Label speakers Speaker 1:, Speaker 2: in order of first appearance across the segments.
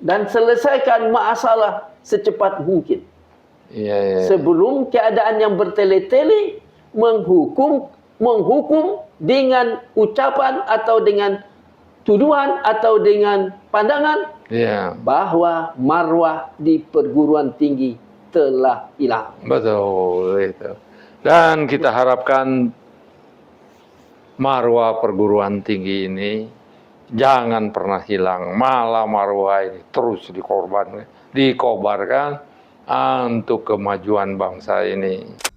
Speaker 1: dan selesaikan masalah secepat mungkin. Sebelum keadaan yang bertele-tele menghukum dengan ucapan atau dengan tuduhan atau dengan pandangan bahwa marwah di perguruan tinggi telah hilang.
Speaker 2: Betul itu. Dan kita harapkan marwah perguruan tinggi ini jangan pernah hilang. Malah marwah ini terus dikobarkan untuk kemajuan bangsa ini.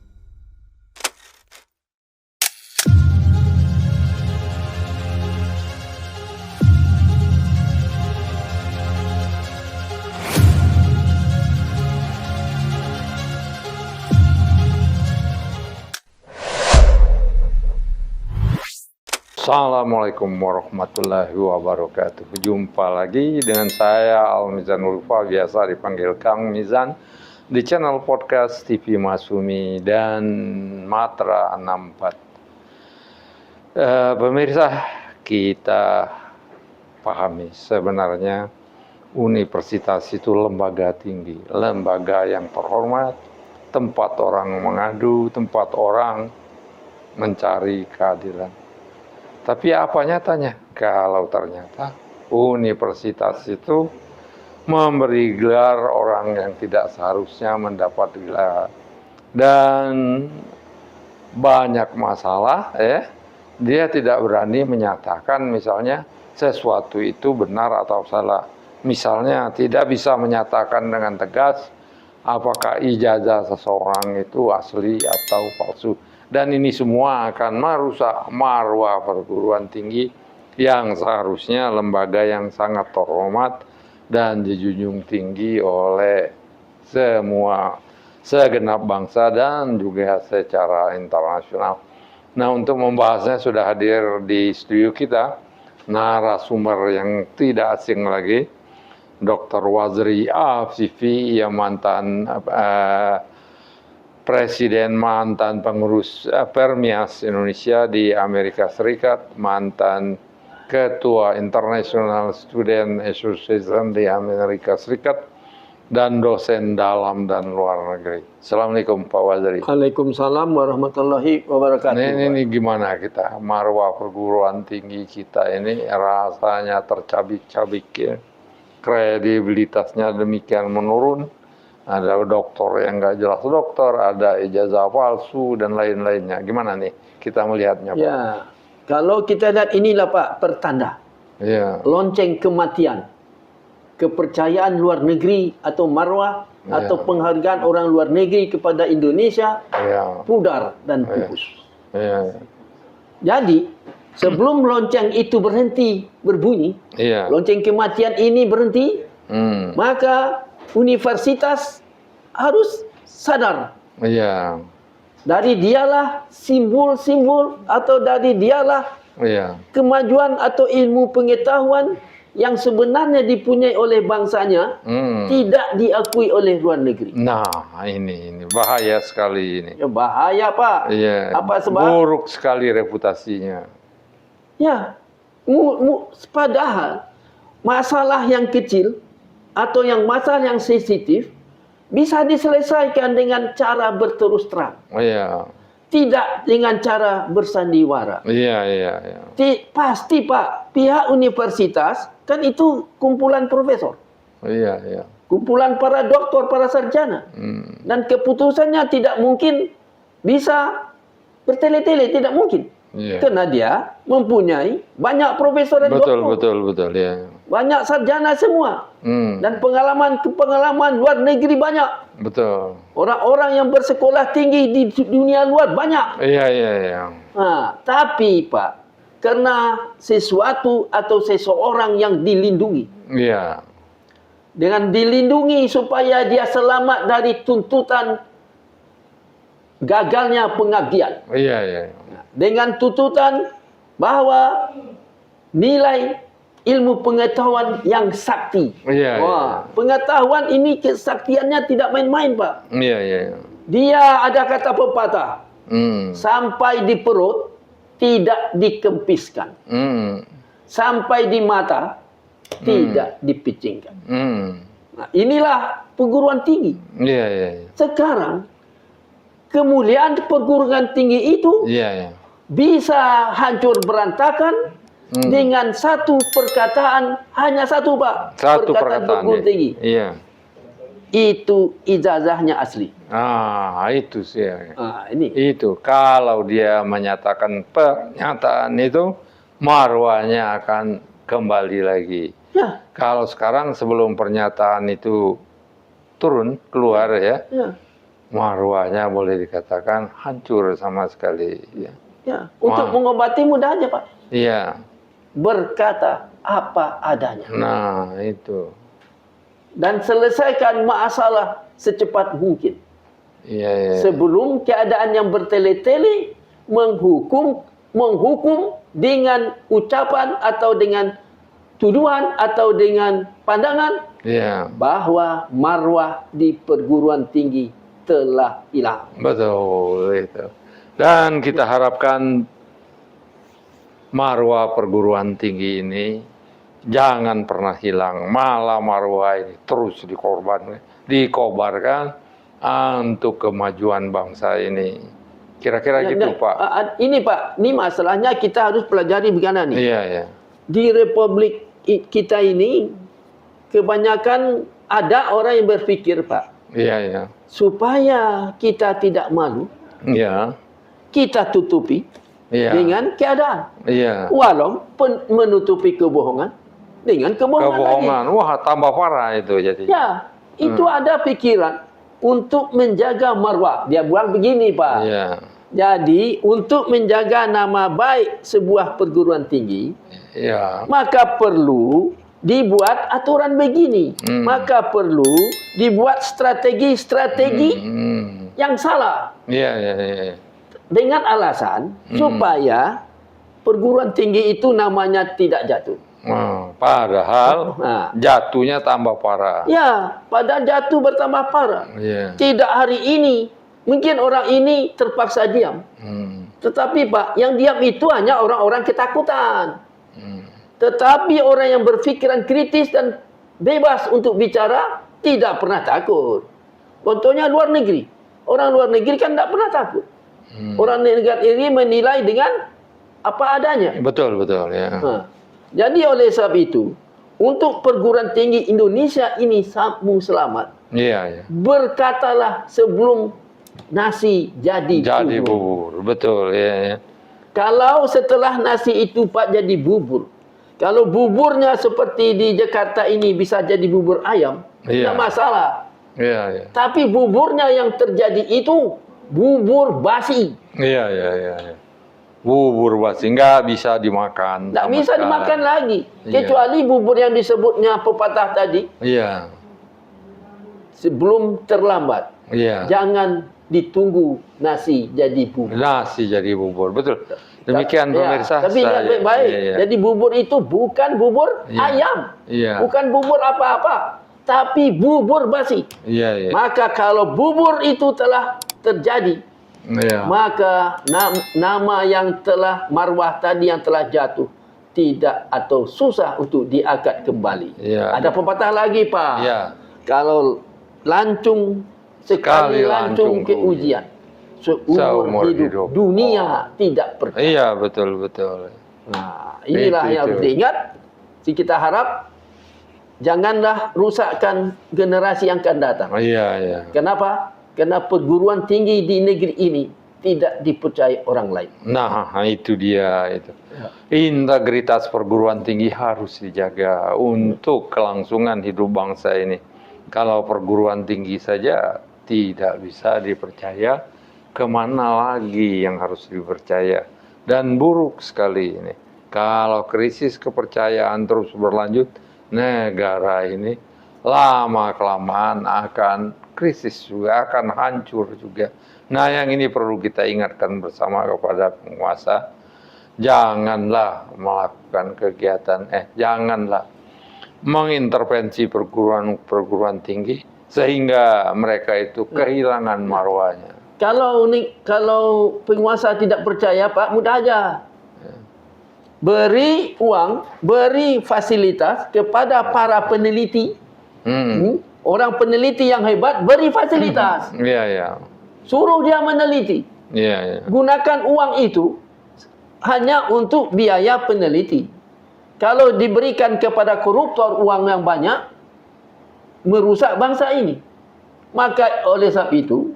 Speaker 2: Assalamualaikum warahmatullahi wabarakatuh. Jumpa lagi dengan saya Al-Mizan Ulfa, biasa dipanggil Kang Mizan, di channel podcast TV Masumi dan Matra 64. Pemirsa, kita pahami sebenarnya universitas itu lembaga tinggi, lembaga yang terhormat, tempat orang mengadu, tempat orang mencari keadilan. Tapi apa nyatanya? Kalau ternyata universitas itu memberi gelar orang yang tidak seharusnya mendapat gelar. Dan banyak masalah, dia tidak berani menyatakan misalnya sesuatu itu benar atau salah. Misalnya tidak bisa menyatakan dengan tegas apakah ijazah seseorang itu asli atau palsu. Dan ini semua akan merusak marwah perguruan tinggi yang seharusnya lembaga yang sangat terhormat dan dijunjung tinggi oleh semua segenap bangsa dan juga secara internasional. Nah, untuk membahasnya sudah hadir di studio kita narasumber yang tidak asing lagi, Dr. Wazri Afifi, yang mantan Presiden, mantan pengurus Permias Indonesia di Amerika Serikat, mantan Ketua International Student Association di Amerika Serikat, dan dosen dalam dan luar negeri. Assalamualaikum Pak Wazri.
Speaker 1: Waalaikumsalam warahmatullahi wabarakatuh.
Speaker 2: Ini gimana kita, marwah perguruan tinggi kita ini rasanya tercabik-cabik ya. Kredibilitasnya demikian menurun. Ada dokter yang nggak jelas dokter, ada ijazah palsu, dan lain-lainnya. Gimana nih kita melihatnya, Pak?
Speaker 1: Ya, kalau kita lihat inilah Pak, pertanda. Lonceng kematian. Kepercayaan luar negeri atau marwah atau penghargaan orang luar negeri kepada Indonesia pudar dan pupus. Jadi, sebelum lonceng itu berhenti berbunyi, lonceng kematian ini berhenti, maka universitas harus sadar. Dari dialah simbol-simbol atau dari dialah kemajuan atau ilmu pengetahuan yang sebenarnya dipunyai oleh bangsanya tidak diakui oleh luar negeri.
Speaker 2: Nah, ini bahaya sekali ini.
Speaker 1: Ya, bahaya Pak. Apa sebab?
Speaker 2: Buruk sekali reputasinya.
Speaker 1: Ya, padahal masalah yang kecil atau masalah yang sensitif bisa diselesaikan dengan cara berterus terang. Tidak dengan cara bersandiwara. Pasti Pak, pihak universitas kan itu kumpulan profesor. Kumpulan para doktor, para sarjana. Dan keputusannya tidak mungkin bisa bertele-tele, tidak mungkin. Karena dia mempunyai banyak profesor dan doktor.
Speaker 2: Betul.
Speaker 1: Banyak sarjana semua. Dan pengalaman luar negeri banyak.
Speaker 2: Betul.
Speaker 1: Orang-orang yang bersekolah tinggi di dunia luar banyak. Nah, tapi Pak, karena sesuatu atau seseorang yang dilindungi. Dengan dilindungi supaya dia selamat dari tuntutan gagalnya pengabdian. Dengan tuntutan bahwa nilai ilmu pengetahuan yang sakti. Pengetahuan ini kesaktiannya tidak main-main, Pak. Dia ada kata pepatah. Sampai di perut tidak dikempiskan. Sampai di mata tidak dipicingkan. Nah, inilah perguruan tinggi. Sekarang kemuliaan perguruan tinggi itu bisa hancur berantakan dengan satu perkataan, hanya satu Pak, perkataan perguruan tinggi. Itu ijazahnya asli.
Speaker 2: Itu sih.
Speaker 1: Ini.
Speaker 2: Itu kalau dia menyatakan pernyataan itu, marwahnya akan kembali lagi. Kalau sekarang sebelum pernyataan itu turun keluar marwahnya boleh dikatakan hancur sama sekali.
Speaker 1: Untuk mengobati mudah aja Pak. Berkata apa adanya.
Speaker 2: Nah itu.
Speaker 1: Dan selesaikan masalah secepat mungkin. Sebelum keadaan yang bertele-tele menghukum dengan ucapan atau dengan tuduhan atau dengan pandangan bahwa marwah di perguruan tinggi telah hilang.
Speaker 2: Betul itu. Dan kita harapkan marwah perguruan tinggi ini jangan pernah hilang, malah marwah ini terus dikobarkan untuk kemajuan bangsa ini. Kira-kira gitu Pak.
Speaker 1: Ini Pak, ini masalahnya kita harus pelajari bagaimana nih. Di Republik kita ini kebanyakan ada orang yang berpikir Pak, supaya kita tidak malu, kita tutupi dengan keadaan. Walaupun menutupi kebohongan dengan kebohongan lagi.
Speaker 2: Wah, tambah parah itu jadi.
Speaker 1: Itu ada pikiran untuk menjaga marwah. Dia buang begini Pak. Jadi untuk menjaga nama baik sebuah perguruan tinggi, maka perlu dibuat aturan begini. Maka perlu dibuat strategi-strategi yang salah. Dengan alasan supaya perguruan tinggi itu namanya tidak jatuh.
Speaker 2: Padahal jatuhnya tambah parah.
Speaker 1: Padahal jatuh bertambah parah. Tidak hari ini. Mungkin orang ini terpaksa diam. Tetapi Pak, yang diam itu hanya orang-orang ketakutan. Tetapi orang yang berpikiran kritis dan bebas untuk bicara tidak pernah takut. Contohnya luar negeri. Orang luar negeri kan tidak pernah takut. Orang negara ini menilai dengan apa adanya.
Speaker 2: Betul.
Speaker 1: Jadi oleh sebab itu, untuk perguruan tinggi Indonesia ini sambung selamat. Berkatalah sebelum nasi jadi bubur.
Speaker 2: Betul.
Speaker 1: Kalau setelah nasi itu Pak jadi bubur, kalau buburnya seperti di Jakarta ini bisa jadi bubur ayam, tidak masalah. Tapi buburnya yang terjadi itu bubur basi.
Speaker 2: Bubur basi nggak bisa dimakan.
Speaker 1: Nggak bisa dimakan lagi, kecuali bubur yang disebutnya pepatah tadi. Sebelum terlambat, jangan ditunggu nasi jadi bubur.
Speaker 2: Nasi jadi bubur, betul. Demikian pemirsa.
Speaker 1: Tapi baik. Jadi bubur itu bukan bubur ayam, bukan bubur apa-apa, tapi bubur basi. Maka kalau bubur itu telah terjadi, maka nama yang telah marwah tadi yang telah jatuh tidak atau susah untuk diangkat kembali. Ada pepatah lagi Pak. Kalau lancung sekali lancung ke ujian, seumur hidup dunia tidak percaya.
Speaker 2: Betul.
Speaker 1: Nah, inilah yang harus diingat. Kita harap janganlah rusakkan generasi yang akan datang. Kenapa? Karena perguruan tinggi di negeri ini tidak dipercaya orang lain.
Speaker 2: Nah, itu dia itu. Integritas perguruan tinggi harus dijaga untuk kelangsungan hidup bangsa ini. Kalau perguruan tinggi saja tidak bisa dipercaya, kemana lagi yang harus dipercaya? Dan buruk sekali ini. Kalau krisis kepercayaan terus berlanjut, negara ini lama-kelamaan akan krisis juga, akan hancur juga. Nah, yang ini perlu kita ingatkan bersama kepada penguasa. Janganlah melakukan kegiatan, janganlah mengintervensi perguruan tinggi sehingga mereka itu kehilangan marwahnya.
Speaker 1: Kalau penguasa tidak percaya Pak, mudah aja. beri uang, beri fasilitas kepada para peneliti. Orang peneliti yang hebat, beri fasilitas. Suruh dia meneliti. Gunakan uang itu hanya untuk biaya peneliti. Kalau diberikan kepada koruptor uang yang banyak, merusak bangsa ini. Maka oleh sebab itu,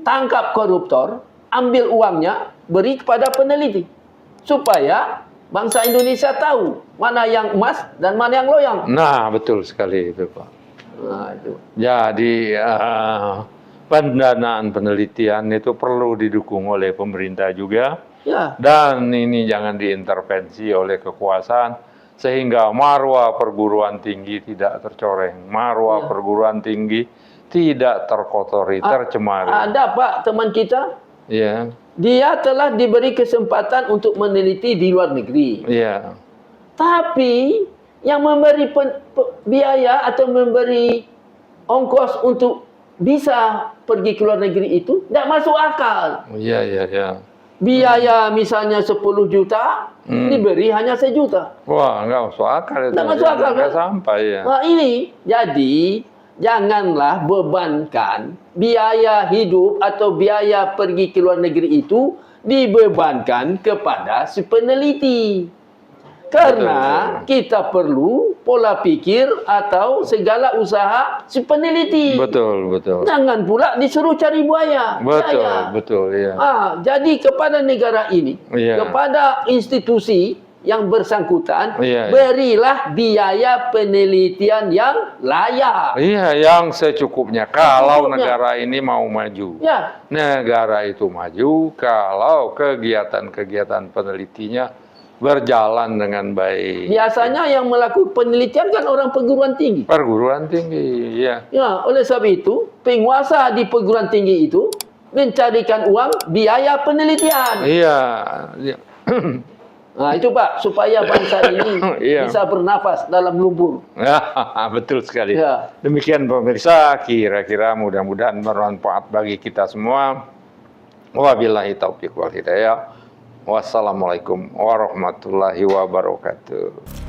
Speaker 1: tangkap koruptor, ambil uangnya, beri kepada peneliti. Supaya bangsa Indonesia tahu mana yang emas dan mana yang loyang.
Speaker 2: Nah, betul sekali itu, Pak.
Speaker 1: Nah, itu.
Speaker 2: Jadi, pendanaan penelitian itu perlu didukung oleh pemerintah juga.
Speaker 1: Ya.
Speaker 2: Dan ini jangan diintervensi oleh kekuasaan. Sehingga marwah perguruan tinggi tidak tercoreng. Marwah perguruan tinggi tidak terkotori, tercemari.
Speaker 1: Ada Pak, teman kita.
Speaker 2: Iya.
Speaker 1: Dia telah diberi kesempatan untuk meneliti di luar negeri.
Speaker 2: Iya.
Speaker 1: Tapi yang memberi biaya atau memberi ongkos untuk bisa pergi ke luar negeri itu tidak masuk akal.
Speaker 2: Iya.
Speaker 1: Biaya misalnya 10 juta, diberi hanya 1 juta.
Speaker 2: Wah, nggak masuk akal itu.
Speaker 1: Nggak masuk akal,
Speaker 2: nggak
Speaker 1: kan?
Speaker 2: sampai ya.
Speaker 1: Nah ini, jadi janganlah bebankan biaya hidup atau biaya pergi ke luar negeri itu dibebankan kepada si peneliti. Karena kita perlu pola pikir atau segala usaha si peneliti.
Speaker 2: Betul.
Speaker 1: Jangan pula disuruh cari buaya.
Speaker 2: Betul, ya.
Speaker 1: Jadi kepada negara ini, kepada institusi yang bersangkutan, berilah biaya penelitian yang layak.
Speaker 2: Iya, yang secukupnya. Kalau negara ini mau maju. Negara itu maju kalau kegiatan-kegiatan penelitinya berjalan dengan baik.
Speaker 1: Biasanya yang melakukan penelitian kan orang perguruan tinggi.
Speaker 2: Perguruan tinggi, ya.
Speaker 1: Ya, oleh sebab itu, penguasa di perguruan tinggi itu mencarikan uang biaya penelitian.
Speaker 2: Iya.
Speaker 1: Nah, itu Pak, supaya bangsa ini bisa bernafas dalam lumpur.
Speaker 2: Betul sekali.
Speaker 1: Ya.
Speaker 2: Demikian pemirsa, kira-kira mudah-mudahan bermanfaat bagi kita semua. Wabillahi taufiq wal hidayah. Wassalamualaikum warahmatullahi wabarakatuh.